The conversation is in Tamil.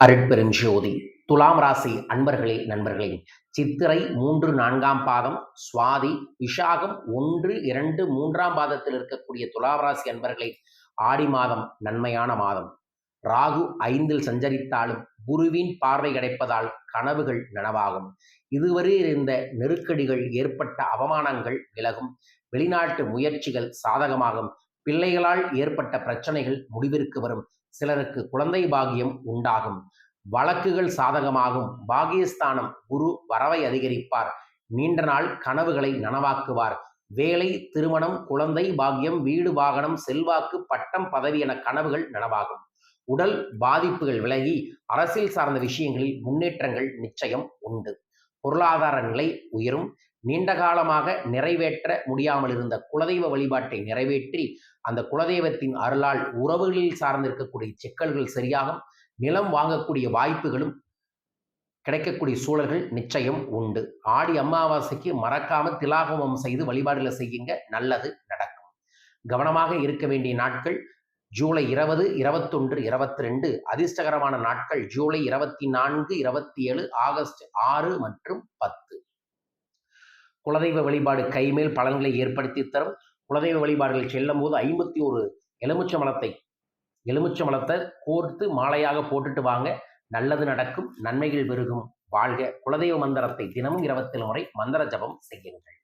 அருட்பெரும் ஜோதி. துலாம் ராசி அன்பர்களே, நண்பர்களே, சித்திரை 3, 4ஆம் பாதம், சுவாதி, விஷாகம் 1, 2, 3ஆம் பாதத்தில் இருக்கக்கூடிய துலாம் ராசி அன்பர்களே, ஆடி மாதம் நன்மையான மாதம். ராகு 5இல் சஞ்சரித்தாலும் குருவின் பார்வை கிடைப்பதால் கனவுகள் நனவாகும். இதுவரை இருந்த நெருக்கடிகள், ஏற்பட்ட அவமானங்கள் விலகும். வெளிநாட்டு முயற்சிகள் சாதகமாகும். பிள்ளைகளால் ஏற்பட்ட பிரச்சனைகள் முடிவிற்கு வரும். சிலருக்கு குழந்தை பாகியம் உண்டாகும். வழக்குகள் சாதகமாகும். பாகியஸ்தானம் குரு வரவை அதிகரிப்பார். நீண்ட நாள் கனவுகளை நனவாக்குவார். வேலை, திருமணம், குழந்தை பாகியம், வீடு, வாகனம், செல்வாக்கு, பட்டம், பதவி என கனவுகள் நனவாகும். உடல் பாதிப்புகள் விலகி அரசியல் சார்ந்த விஷயங்களில் முன்னேற்றங்கள் நிச்சயம் உண்டு. பொருளாதார நிலை உயரும். நீண்ட காலமாக நிறைவேற்ற முடியாமல் இருந்த குலதெய்வ வழிபாட்டை நிறைவேற்றி அந்த குலதெய்வத்தின் அருளால் உறவுகளில் சார்ந்திருக்கக்கூடிய சிக்கல்கள் சரியாகும். நிலம் வாங்கக்கூடிய வாய்ப்புகளும் கிடைக்கக்கூடிய சூழல்கள் நிச்சயம் உண்டு. ஆடி அமாவாசைக்கு மறக்காம திலாகமம் செய்து வழிபாடுகளை செய்யுங்க, நல்லது நடக்கும். கவனமாக இருக்க வேண்டிய நாட்கள் ஜூலை 20, 21, 22. அதிர்ஷ்டகரமான நாட்கள் ஜூலை 24, 27, ஆகஸ்ட் 6 மற்றும் 10. குலதெய்வ வழிபாடு கைமேல் பலன்களை ஏற்படுத்தி தரும். குலதெய்வ வழிபாடுகள் செல்லும் போது 51 எலுமிச்சம்பழத்தை கோர்த்து மாலையாக போட்டுட்டு வாங்க, நல்லது நடக்கும், நன்மைகள் பெருகும். வாழ்க. குலதெய்வ மந்திரத்தை தினமும் 27 முறை மந்திர ஜபம் செய்யுங்கள்.